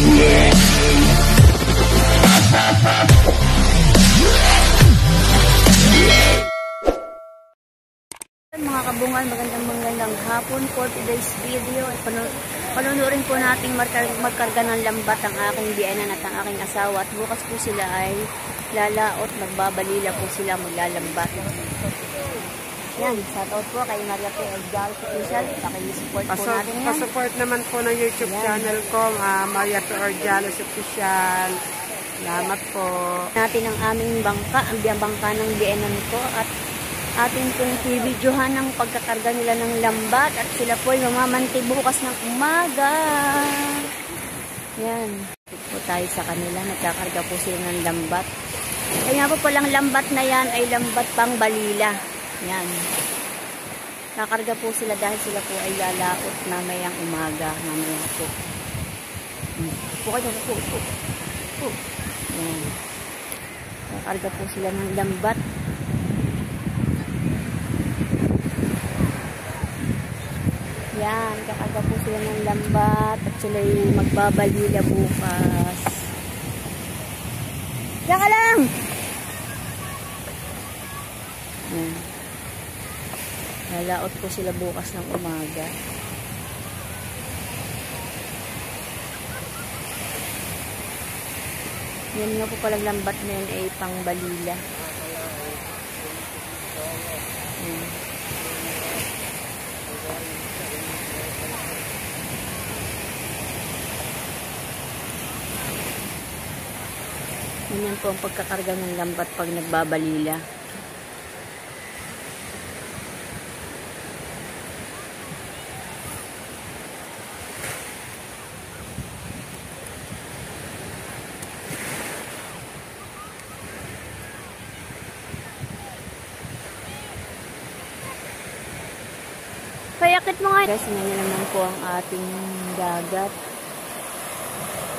Mga kabungan, magandang hapon for today's video. Panunurin po natin magkarga ng lambat ang aking biyenan at ang aking asawa. At bukas po sila ay lalaot, magbabalila po sila, maglalambat. Yan, shoutout po kay Maria P. Orjalos Official. Pakisupport po natin yan. Pasupport naman po ng YouTube channel ko, Maria P. Orjalos Official. Salamat po. Natin ang aming bangka, ang bangka ng biyenan ko at atin pong i-videohan ng pagkakarga nila ng lambat at sila po ay mamamanti bukas ng umaga. Yan. Ito po tayo sa kanila. Nagkakarga po sila ng lambat. Kaya po palang lambat na yan ay lambat pang balila. Yan. Kakarga po sila dahil sila po ay lalaot mamayang umaga. Mamaya po. Po kayo po. Yan. Kakarga po sila ng lambat. Yan, kakarga po sila ng lambat at sila yung magbabalila bukas. Diyan ka lang! Yan. Lalaot po sila bukas ng umaga. Yan nga po palang lambat na yun ay pang balila. Yan. Ganyan po ang pagkakarga ng lambat pag nagbabalila. Payakit mo nga. Guys, ngayon naman po ang ating dagat.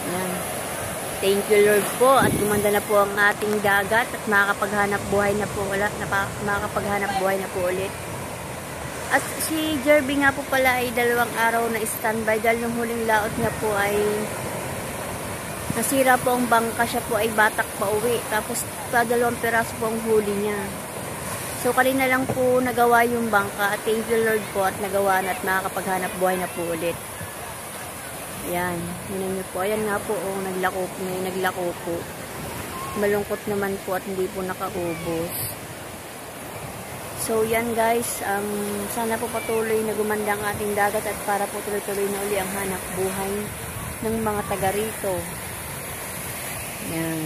Yan. Thank you Lord po at gumanda na po ang ating dagat at makakapaghanap buhay na po ulit. At si Jerby nga po pala ay 2 araw na standby dahil yung huling laot niya po ay nasira po ang bangka, siya po ay batak pa uwi. Tapos 2 piraso po ang huli niya. So kanina lang po nagawa yung bangka at thank you Lord po at nagawa na at makakapaghanap buhay na po ulit. Ayan, yun nyo po. Ayan nga po, naglako po. Malungkot naman po at hindi po nakaubos. So, yan guys, sana po patuloy na gumanda ang ating dagat at para po tuloy-tuloy na uli ang hanap buhay ng mga taga rito. Ayan.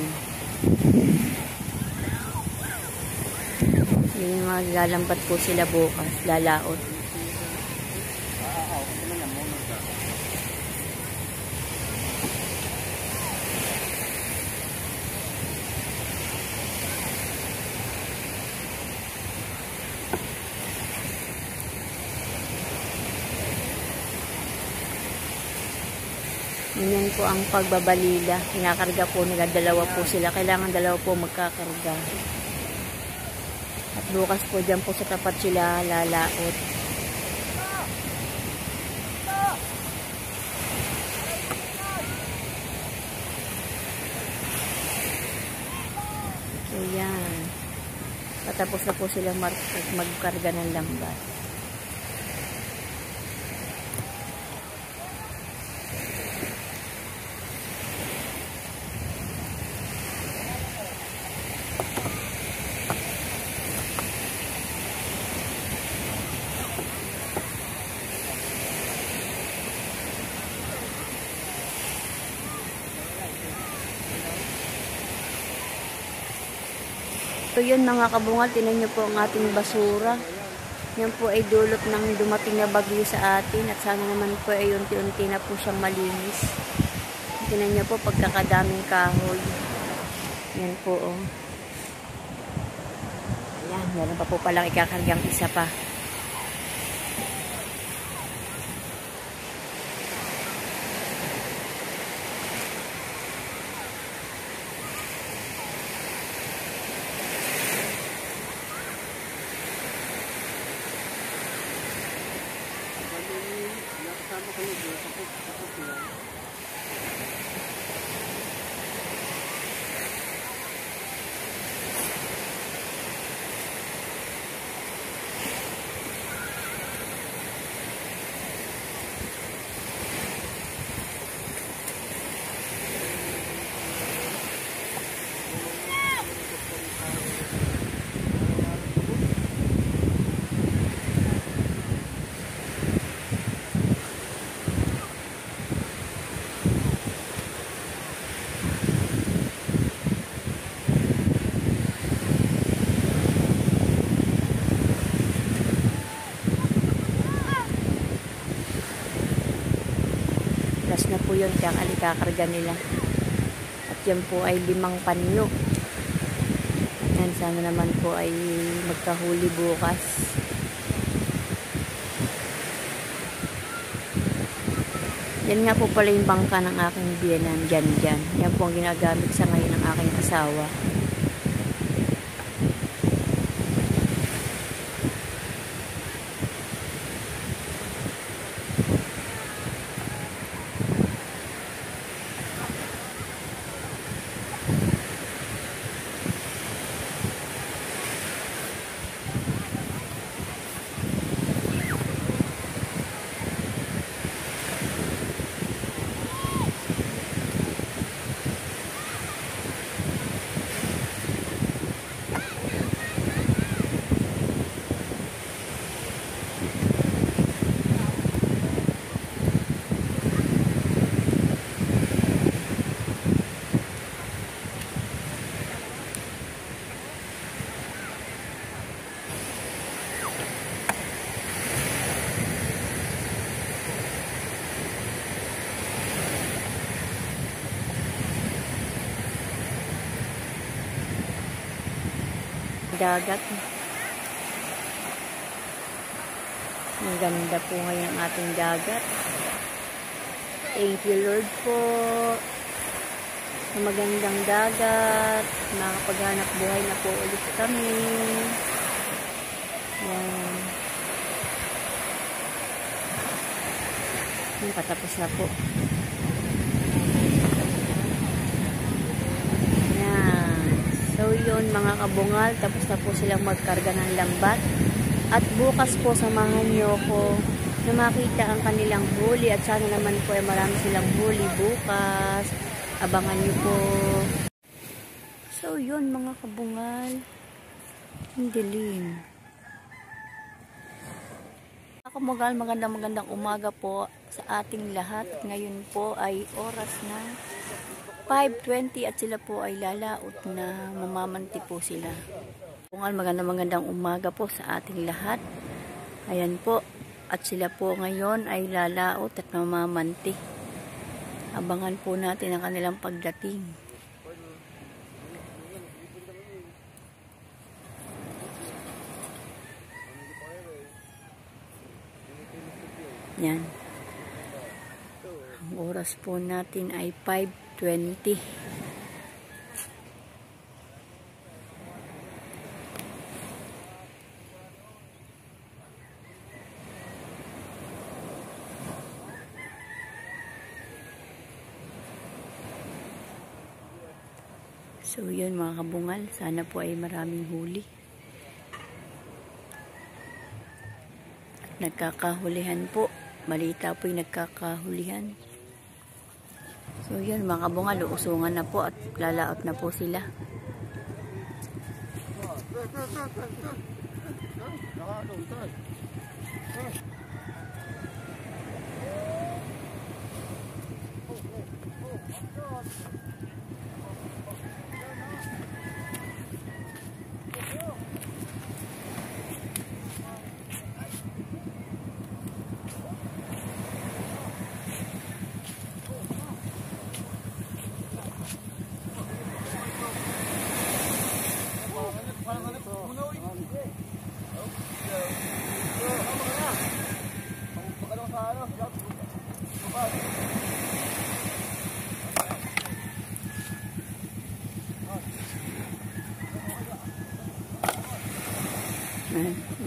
Yung mga lalambat po sila bukas, lalaot. Ganyan po ang pagbabalila. Kinakarga po nila. 2 po sila. Kailangan 2 po magkakarga. At bukas po dyan po sa tapat sila lalaot. So yan. Patapos na po sila magkarga ng lambat. So yun mga kabungal, tinan nyo po ang ating basura. Yan po ay dulot ng dumating na bagyo sa atin at sana naman po ay unti-unti na po siyang malinis. Tinan nyo po pagkakadaming kahoy. Yan po oh. Yan, meron pa po palang ikakargang isa pa. yun, kakarga nila. At yan po ay 5 panyo. Yan, sana naman po ay magkahuli bukas. Yan nga po pala yung bangka ng aking biyenan, dyan. Yan po ang ginagamit sa ngayon ng aking asawa. Dagat. Ang ganda po ngayon ang ating dagat. Thank you Lord po sa magandang dagat. Nakapaghanap buhay na po ulit kami. Yan. Yan, patapos na po. So yun mga kabungal, tapos na po silang magkarga ng lambat. At bukas po samahan niyo ko na makita ang kanilang huli. At sana naman po ay marami silang huli bukas. Abangan niyo po. So yun mga kabungal, ang dilim. Mga kabungal, magandang umaga po sa ating lahat. At ngayon po ay oras na 5:20 at sila po ay lalaot na, mamamanti po sila. Magandang umaga po sa ating lahat. Ayan po, at sila po ngayon ay lalaot at mamamanti. Abangan po natin ang kanilang pagdating. Yan. Ang oras po natin ay 5:20. So yun mga kabungal, sana po ay maraming huli. At nagkakahulihan po. Balita po yung nagkakahulihan. So yun mga kabungal, uusungan na po at lalaot na po sila.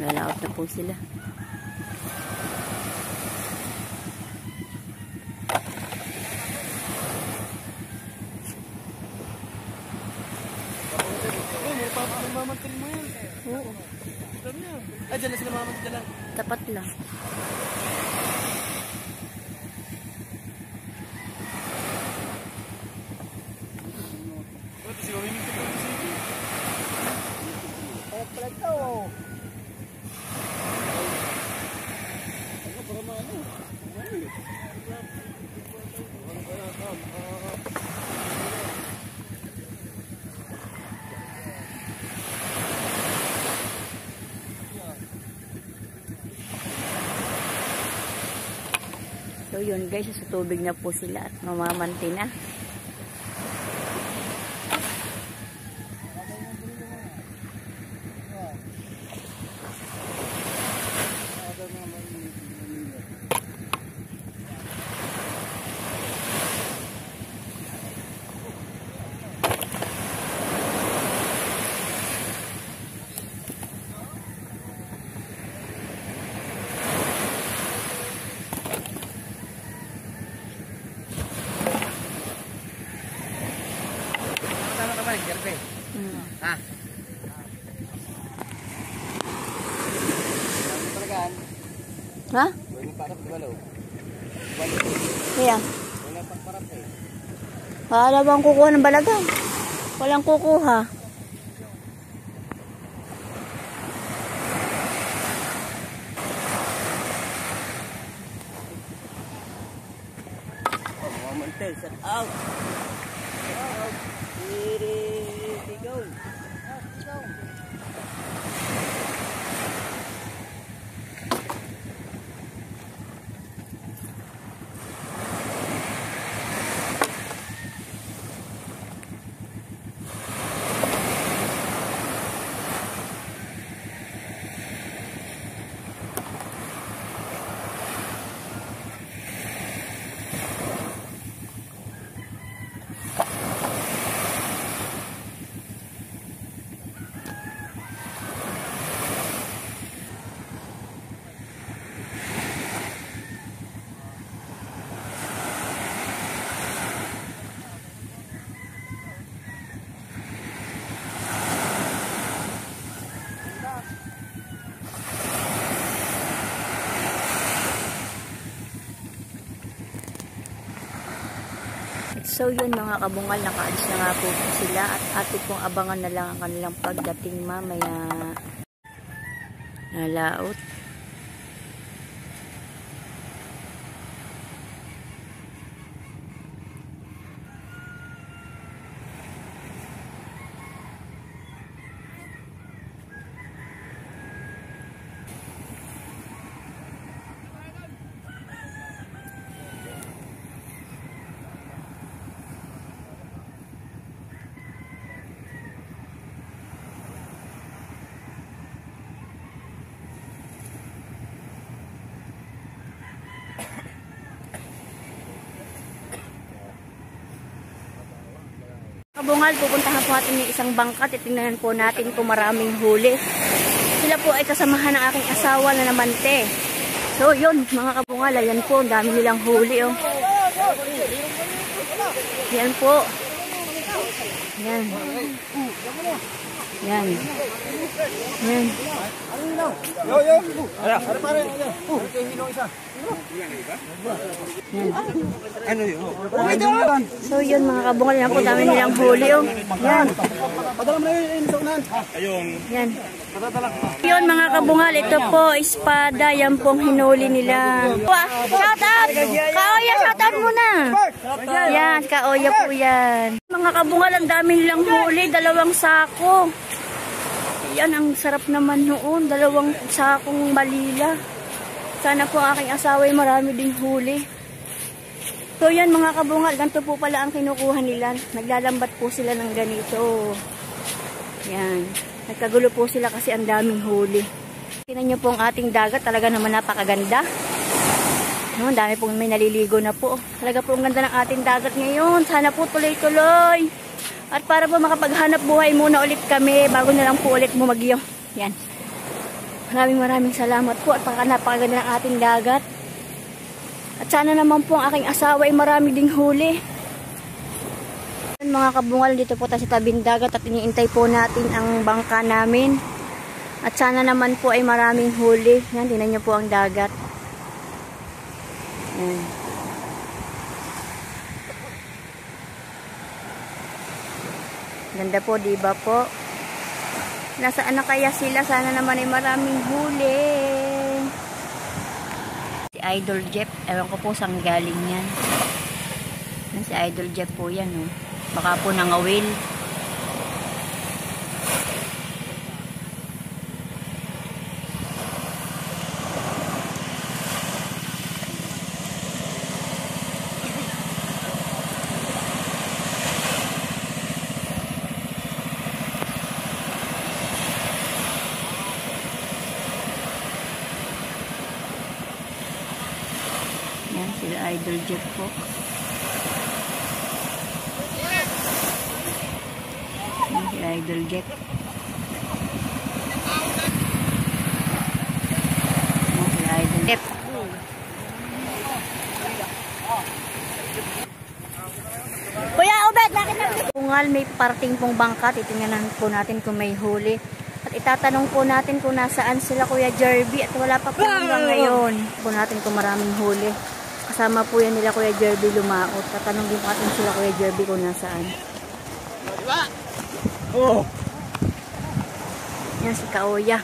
Lalaot na po sila. Mamantil mo yan. Oo. Ay, dyan na sila mamantil lang. Tapat lang. Si mamimig ka pa ng city. Kaya pala ito. Ano, para maano? So yun guys, sa tubig na po sila at mamamanti na. Ha? Ha? Kaya? Wala bang kukuha ng balagan? Walang kukuha. Set out. Here we go. So yun mga kabungal, nakaalis na nga po sila at atin pong abangan na lang ang kanilang pagdating mamaya. Nalaot. Kabungal, pupuntahan po natin yung isang bangka. Titingnan po natin kung maraming huli. Sila po ay kasamahan ng aking asawa na namante. So yun mga kabungal, ayan po, ang dami nilang huli. Oh. Yan po. Yan. Yan. Yan. Ano yun? So yun mga kabungal, yan po, dami nilang huli. Oh. Yan. Yan. Yun mga kabungal, ito po, espada, yan pong hinuli nila. Shout out! Kaoya, shout out muna! Yan, kaoya po yan. Mga kabungal, ang dami nilang huli, 2 sako. Yan, ang sarap naman noon, 2 sakong balila. Sana po ang aking asawa ay marami ding huli. So yan mga kabungal, ganito po pala ang kinukuha nila. Naglalambat po sila ng ganito. Yan. Nagkagulo po sila kasi ang daming huli. Tingnan nyo po ang ating dagat, talaga naman napakaganda. No, dami pong may naliligo na po. Talaga po ang ganda ng ating dagat ngayon. Sana po tuloy-tuloy. At para po makapaghanap buhay muna ulit kami bago na lang po ulit bumagyo. Yan. Maraming salamat po at napakaganda ng ating dagat. At sana naman po ang aking asawa ay marami ding huli. Mga kabungal, dito po tayo sa tabing dagat at iniintay po natin ang bangka namin. At sana naman po ay maraming huli. Yan, tingnan nyo po ang dagat. Yan. Ganda po, diba po? Nasaan na kaya sila? Sana naman ay maraming huli. Si Idol Jeff, ewan ko po saan galing yan. Si Idol Jeff po yan, oh. Baka po nangawil. Idol Jeff po. Yan si Idol Jeff. Yan si Idol Jeff. Kuya Obet, bakit Pungal, may parating pong bangka. Titingnan po natin kung may huli. At itatanong po natin kung nasaan sila Kuya Jerby. At wala pa po hanggang ngayon. Po natin kung maraming huli. Kasama po yan nila Kuya Jerby lumaot. Tatanong din po natin sila Kuya Jerby kung nasaan. Oh. Yan si Kaoya.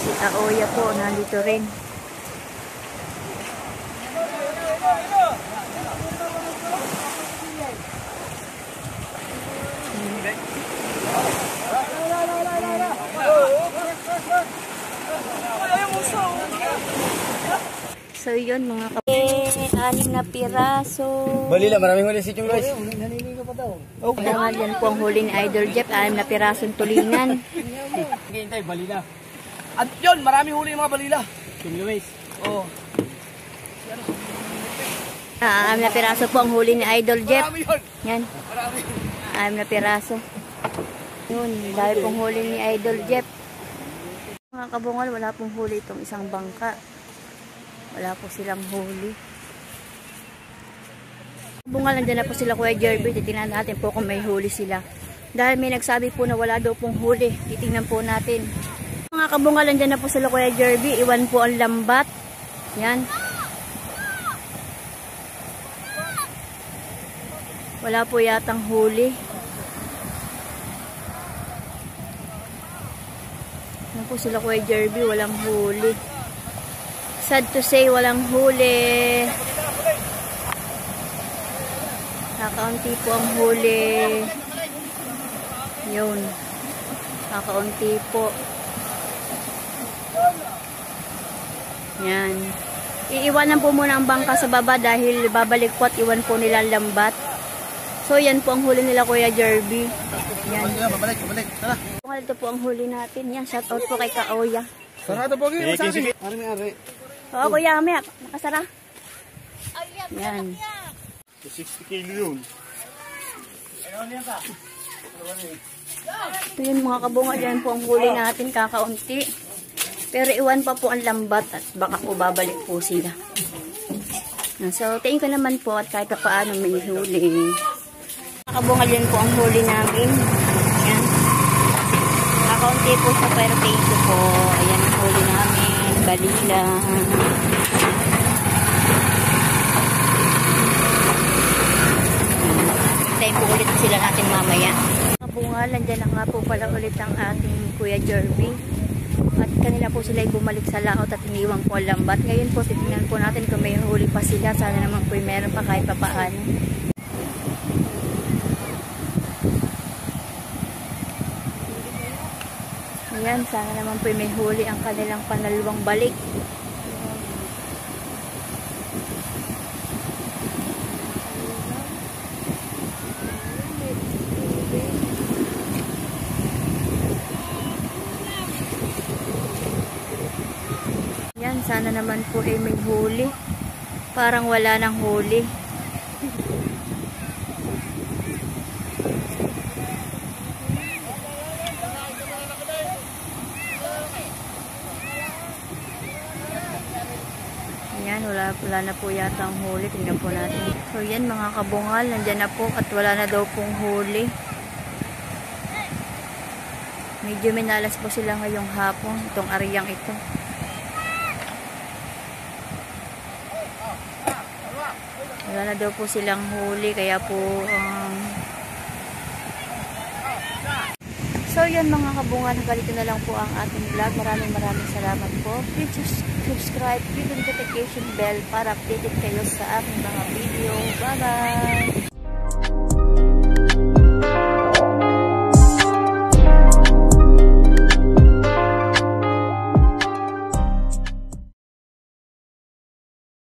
Si Kaoya po, nandito rin. So yun mga anim na piraso. Balila, maraming huli si Chong guys. Okay. Yan po ang huli ni Idol Jeff, 6 na pirasong tulingan. Hintay, balila. At yun, maraming huli yung mga balila. Chong Luis. Oh. 6 na piraso po ang huli ni Idol Jeff. Marami yun. Yan. Marami. 6 na piraso. Yun, dahil pong huli ni Idol Jeff. Mga kabungal, wala pong huli itong isang bangka. Wala po silang huli. Bungal, nandyan na po sila Kuya Jerby. Titingnan natin po kung may huli sila. Dahil may nagsabi po na wala daw pong huli. Titingnan po natin. Mga kabungal, nandyan na po sila Kuya Jerby. Iwan po ang lambat. Yan. Wala po yatang huli. Yan po sila Kuya Jerby. Walang huli. Sad to say, walang huli. Kakaunti po ang huli. Yun. Kakaunti po. Yan. Iiwanan po muna ang bangka sa baba dahil babalik po at iwan po nila ang lambat. So, yan po ang huli nila Kuya Jerby. Yan. Babalik. Tara. Ito po ang huli natin. Yan, shout out po kay Kaoya. Sarado po kayo. Ari. Oo, Kuya, may nakasara. Yan. 60 kilo yun. Ito yun mga kabunga, dyan po ang huli natin, kakaunti. Pero iwan pa po ang lambat at baka po babalik po sila. So, tingin ko naman po at kahit paano may huli. Mga kabunga, dyan po ang huli namin. Yan. Kakaunti po sa pero thank you po. Ayan ang huli namin. Balila. Tayo po ulit sila natin mamaya. Kabungal, nandyan na nga po pala ulit ang ating Kuya Jerby. At kanila po sila bumalik sa laot at iniwang po ang lambat. Ngayon po, titingnan po natin kung may huli pa sila. Sana naman po meron pa kahit pa paano. Ayan, sana naman po may huli ang kanilang panalawang balik. Yan, sana naman po ay may huli. Parang wala nang huli. Ayan, wala na po yata ang huli. Tingnan po natin. So yan mga kabungal, nandyan na po at wala na daw pong huli. Medyo minalas po sila ngayong hapon, itong ariyang ito. Wala na daw po silang huli, kaya po so yun mga kabungan, hanggang dito na lang po ang ating vlog. Maraming salamat po. Please subscribe, click the notification bell para updated kayo sa ating mga video. Bye bye!